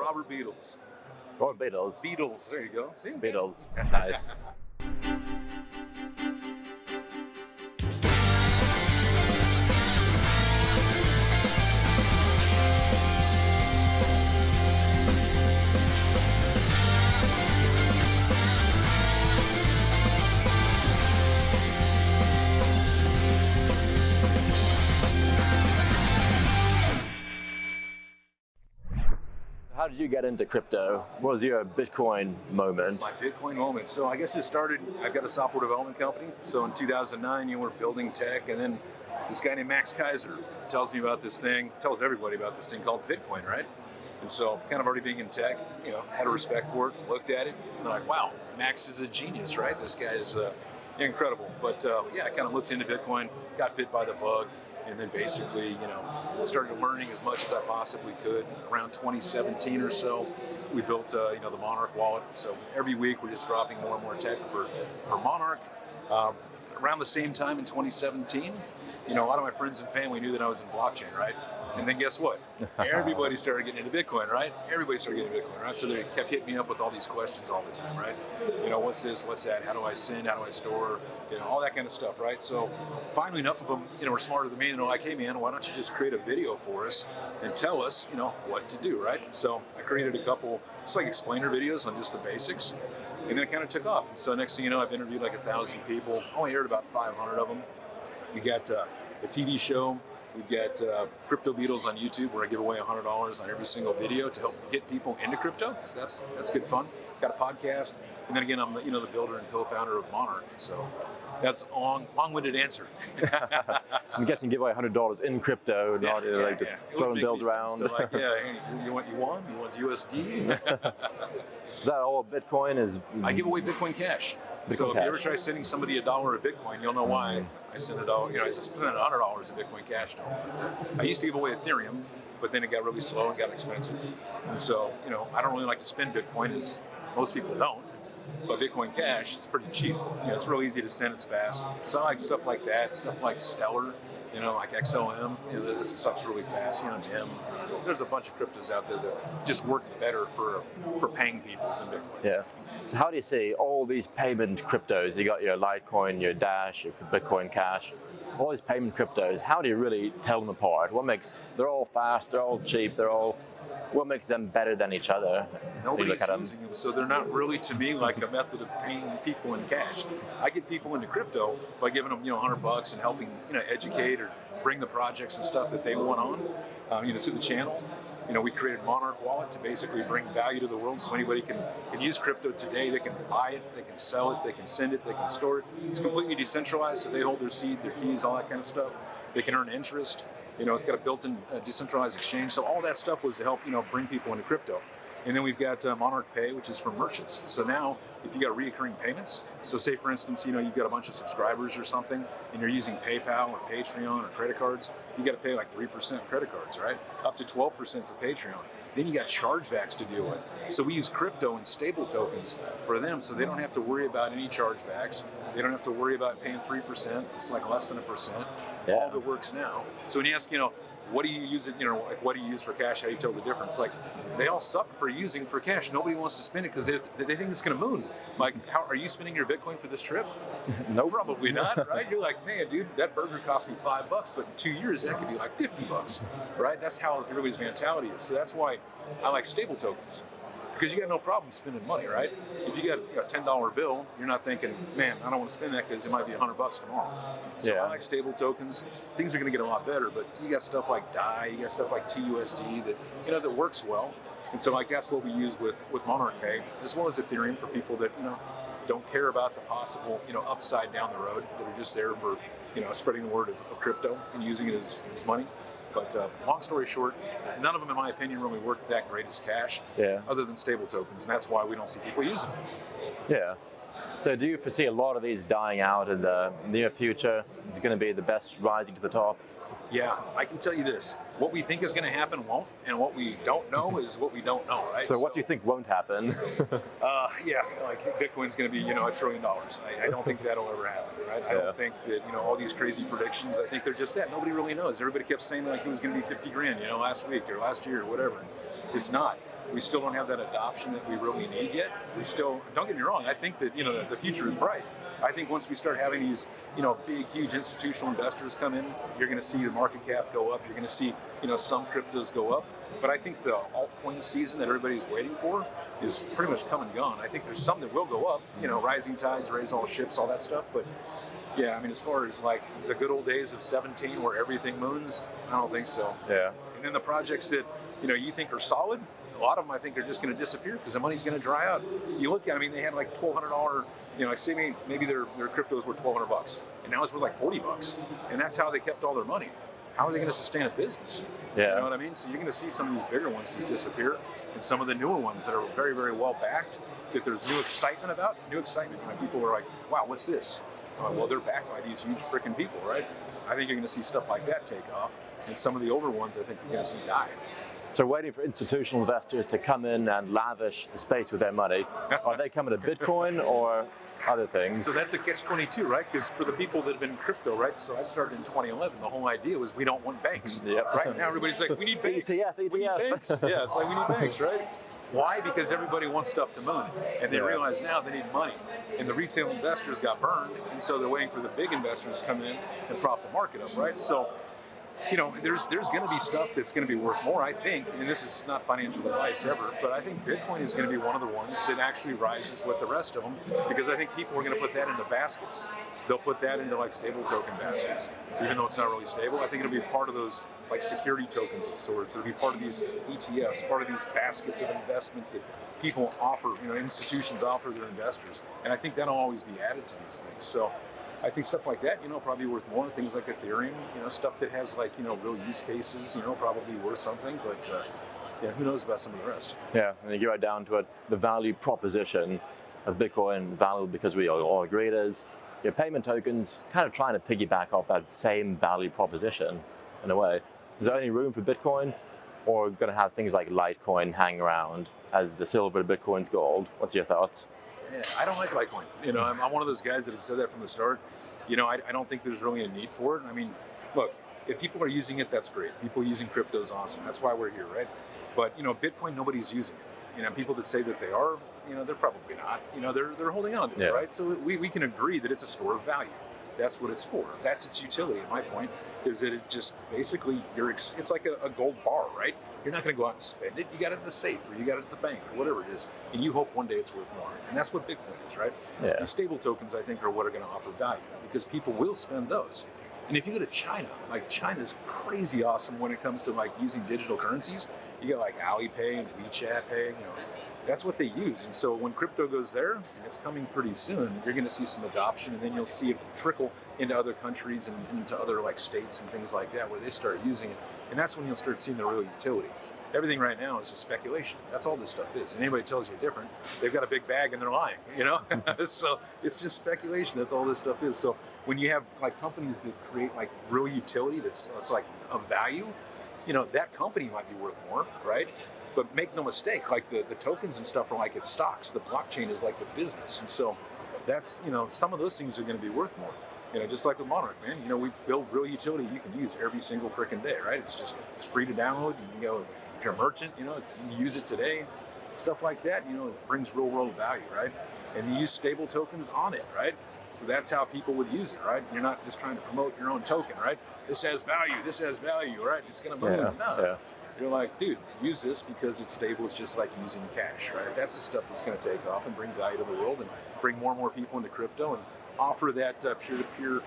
Robert Beadles. Or Beadles. Beadles, there you go. See? Beadles, nice. How did you get into crypto? What was your Bitcoin moment? My Bitcoin moment. So I guess it started, I've got a software development company. So in 2009, we're building tech, and then this guy named Max Kaiser tells me about this thing, tells everybody about this thing called Bitcoin, right? And so kind of already being in tech, had a respect for it, looked at it, and I'm like, wow, Max is a genius, right? This guy is incredible. But I kind of looked into Bitcoin, got bit by the bug, and then basically, started learning as much as I possibly could. Around 2017 or so, we built, the Monarch wallet. So every week we're just dropping more and more tech for Monarch. Around the same time in 2017, a lot of my friends and family knew that I was in blockchain, right? And then guess what? Everybody started getting into Bitcoin, right? Everybody started getting into Bitcoin, right? So they kept hitting me up with all these questions all the time, right? What's this? What's that? How do I send? How do I store? All that kind of stuff, right? So finally, enough of them, were smarter than me, and they're like, hey man, why don't you just create a video for us and tell us, what to do, right? So I created a couple, just like explainer videos on just the basics, and then it kind of took off. And so next thing you know, I've interviewed like 1,000 people. Only aired about 500 of them. We got a TV show. We've got Crypto Beadles on YouTube, where I give away $100 on every single video to help get people into crypto. So that's good fun. Got a podcast, and then again, I'm the builder and co-founder of Monarch. So that's a long-winded answer. I'm guessing you give away $100 in crypto, not just throwing bills around. Like, hey, you want yuan? You want USD? Is that all Bitcoin? I give away Bitcoin Cash. So if you ever try sending somebody $1 of Bitcoin, you'll know why I send $1. I just spent $100 of Bitcoin Cash. But, I used to give away Ethereum, but then it got really slow and got expensive. And so, I don't really like to spend Bitcoin, as most people don't. But Bitcoin Cash is pretty cheap. It's real easy to send. It's fast. So I like stuff like that. Stuff like Stellar. Like XLM. This stuff's really fast. NIM. There's a bunch of cryptos out there that just work better for paying people than Bitcoin. Yeah. So how do you see all these payment cryptos? You got your Litecoin, your Dash, your Bitcoin Cash, all these payment cryptos. How do you really tell them apart? They're all fast, they're all cheap, what makes them better than each other? Nobody's using them, so they're not really, to me, like a method of paying people in cash. I get people into crypto by giving them, $100 and helping, educate or bring the projects and stuff that they want on, to the channel. We created Monarch Wallet to basically bring value to the world, so anybody can use crypto today. They can buy it, they can sell it, they can send it, they can store it. It's completely decentralized, so they hold their seed, their keys, all that kind of stuff. They can earn interest. It's got a built-in decentralized exchange. So all that stuff was to help, bring people into crypto. And then we've got Monarch Pay, which is for merchants. So now, if you got reoccurring payments, so say for instance, you've got a bunch of subscribers or something, and you're using PayPal or Patreon or credit cards, you got to pay like 3% credit cards, right? Up to 12% for Patreon. Then you got chargebacks to deal with. So we use crypto and stable tokens for them, so they don't have to worry about any chargebacks. They don't have to worry about paying 3%. It's like less than 1%. Yeah. All that works now. So when you ask, what do you use it? What do you use for cash? How do you tell the difference? Like, they all suck for using for cash. Nobody wants to spend it because they think it's going to moon. Like, how are you spending your Bitcoin for this trip? No, probably not, right? You're like, man, dude, that burger cost me $5, but in 2 years that could be like $50, right? That's how everybody's mentality is. So that's why I like stable tokens. Because you got no problem spending money, right? If you got a $10 bill, you're not thinking, man, I don't want to spend that because it might be $100 tomorrow. So I like stable tokens. Things are going to get a lot better, but you got stuff like DAI, you got stuff like TUSD that that works well. And so like that's what we use with Monarch Pay, as well as Ethereum for people that don't care about the possible upside down the road, that are just there for spreading the word of crypto and using it as money. But long story short, none of them, in my opinion, really work that great as cash, other than stable tokens, and that's why we don't see people using them. Yeah. So do you foresee a lot of these dying out in the near future? Is it going to be the best rising to the top? Yeah, I can tell you this. What we think is going to happen won't, and what we don't know is what we don't know, right? So what do you think won't happen? Like Bitcoin's going to be, $1 trillion. I don't think that'll ever happen, right? I don't think that, all these crazy predictions, I think they're just that. Nobody really knows. Everybody kept saying like it was going to be 50 grand, last week or last year or whatever. It's not. We still don't have that adoption that we really need yet. We still, don't get me wrong, I think that, the future is bright. I think once we start having these, big, huge institutional investors come in, you're going to see the market cap go up. You're going to see, some cryptos go up. But I think the altcoin season that everybody's waiting for is pretty much come and gone. I think there's some that will go up, rising tides raise all ships, all that stuff. But yeah, I mean, as far as like the good old days of 17 where everything moons, I don't think so. Yeah. And then the projects that, you think are solid, a lot of them I think are just going to disappear because the money's going to dry out. You look at, they had like $1,200, I see maybe their cryptos were $1,200 and now it's worth like $40. And that's how they kept all their money. How are they going to sustain a business? Yeah. You know what I mean? So you're going to see some of these bigger ones just disappear and some of the newer ones that are very, very well backed, that there's new excitement about. People are like, wow, what's this? Well, they're backed by these huge freaking people, right? I think you're going to see stuff like that take off. And some of the older ones I think you're going to see die. So waiting for institutional investors to come in and lavish the space with their money. Are they coming to Bitcoin or other things? So that's a catch-22, right? Because for the people that have been in crypto, right? So I started in 2011. The whole idea was we don't want banks. Yep. Right now everybody's like, we need banks. ETF. We need banks. Yeah, it's like we need banks, right? Why? Because everybody wants stuff to moon. And they realize now they need money. And the retail investors got burned. And so they're waiting for the big investors to come in and prop the market up, right? So there's going to be stuff that's going to be worth more, I think, and this is not financial advice ever, but I think Bitcoin is going to be one of the ones that actually rises with the rest of them, because I think people are going to put that into baskets. They'll put that into like stable token baskets, even though it's not really stable. I think it'll be part of those like security tokens of sorts. It'll be part of these ETFs, part of these baskets of investments that people offer, institutions offer their investors, and I think that'll always be added to these things. So I think stuff like that, probably worth more. Things like Ethereum, stuff that has like, real use cases, probably worth something. But who knows about some of the rest? Yeah, and you get right down to it, the value proposition of Bitcoin, valuable because we all agree it is. Your payment tokens kind of trying to piggyback off that same value proposition in a way. Is there any room for Bitcoin, or going to have things like Litecoin hang around as the silver to Bitcoin's gold? What's your thoughts? Yeah, I don't like Litecoin. I'm one of those guys that have said that from the start. I don't think there's really a need for it. I mean, look, if people are using it, that's great. People using crypto is awesome. That's why we're here, right? But, Bitcoin, nobody's using it. People that say that they are, they're probably not. They're holding on to it, right? So we can agree that it's a store of value. That's what it's for. That's its utility. My point is that it just basically, it's like a gold bar, right? You're not going to go out and spend it. You got it in the safe, or you got it at the bank, or whatever it is, and you hope one day it's worth more. And that's what Bitcoin is, right? Yeah. And stable tokens, I think, are what are going to offer value, because people will spend those. And if you go to China, like China's crazy awesome when it comes to like using digital currencies. You got like Alipay and WeChat Pay, that's what they use. And so when crypto goes there, and it's coming pretty soon, you're going to see some adoption, and then you'll see it trickle into other countries and into other like states and things like that where they start using it. And that's when you'll start seeing the real utility. Everything right now is just speculation. That's all this stuff is. And anybody tells you different, they've got a big bag and they're lying, So it's just speculation. That's all this stuff is. So when you have like companies that create like real utility that's like of value, that company might be worth more, right? But make no mistake, like the tokens and stuff are like its stocks. The blockchain is like the business. And so that's, some of those things are going to be worth more. Just like with Monarch, man, we build real utility you can use every single freaking day, right? It's free to download. You can go, if you're a merchant, you can use it today. Stuff like that, it brings real world value, right? And you use stable tokens on it, right? So that's how people would use it, right? You're not just trying to promote your own token, right? This has value, right? It's going to move. No. You're like, dude, use this because it's stable. It's just like using cash, right? That's the stuff that's going to take off and bring value to the world and bring more and more people into crypto and offer that peer-to-peer,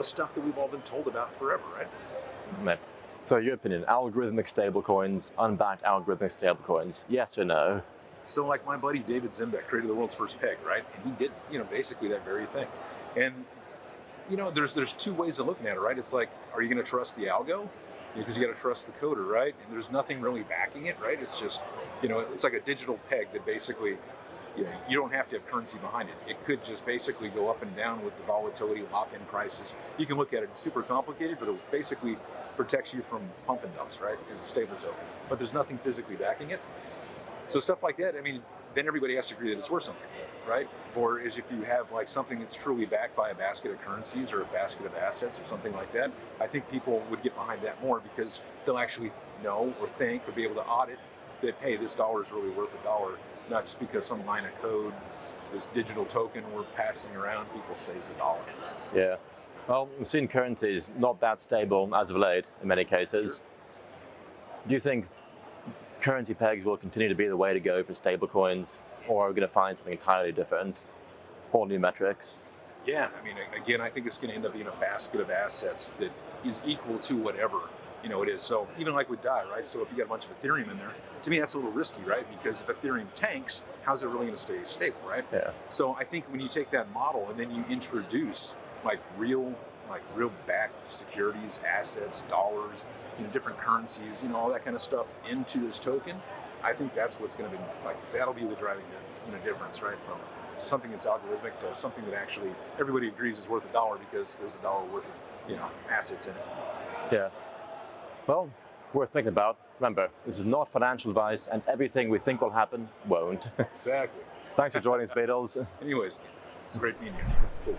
stuff that we've all been told about forever, right? Man. So your opinion, algorithmic stablecoins, unbacked algorithmic stablecoins, yes or no? So like my buddy David Zimbeck created the world's first peg, right? And he did, basically that very thing. And, there's two ways of looking at it, right? It's like, are you going to trust the algo? Because you got to trust the coder, right? And there's nothing really backing it, right? It's just, it's like a digital peg that basically, you don't have to have currency behind it. It could just basically go up and down with the volatility, lock-in prices. You can look at it, it's super complicated, but it basically protects you from pump and dumps, right? As a stable token. But there's nothing physically backing it. So stuff like that, then everybody has to agree that it's worth something, right? Or is if you have like something that's truly backed by a basket of currencies or a basket of assets or something like that, I think people would get behind that more because they'll actually know or think or be able to audit that, hey, this dollar is really worth a dollar, not just because some line of code, this digital token we're passing around, people say is a dollar. Yeah. Well, we've seen currencies not that stable as of late in many cases. Sure. Do you think currency pegs will continue to be the way to go for stablecoins, or are we going to find something entirely different, whole new metrics? Yeah, I mean, again, I think it's going to end up being a basket of assets that is equal to whatever it is. So even like with DAI, right? So if you got a bunch of Ethereum in there, to me that's a little risky, right? Because if Ethereum tanks, how's it really going to stay stable, right? Yeah. So I think when you take that model and then you introduce real backed securities, assets, dollars, different currencies, all that kind of stuff into this token, I think that's what's going to be that'll be the driving difference, right? From something that's algorithmic to something that actually everybody agrees is worth a dollar because there's a dollar worth of assets in it. Yeah. Well, worth thinking about. Remember, this is not financial advice, and everything we think will happen won't. Exactly. Thanks for joining us, Beadles. Anyways, it's great meeting you. Cool.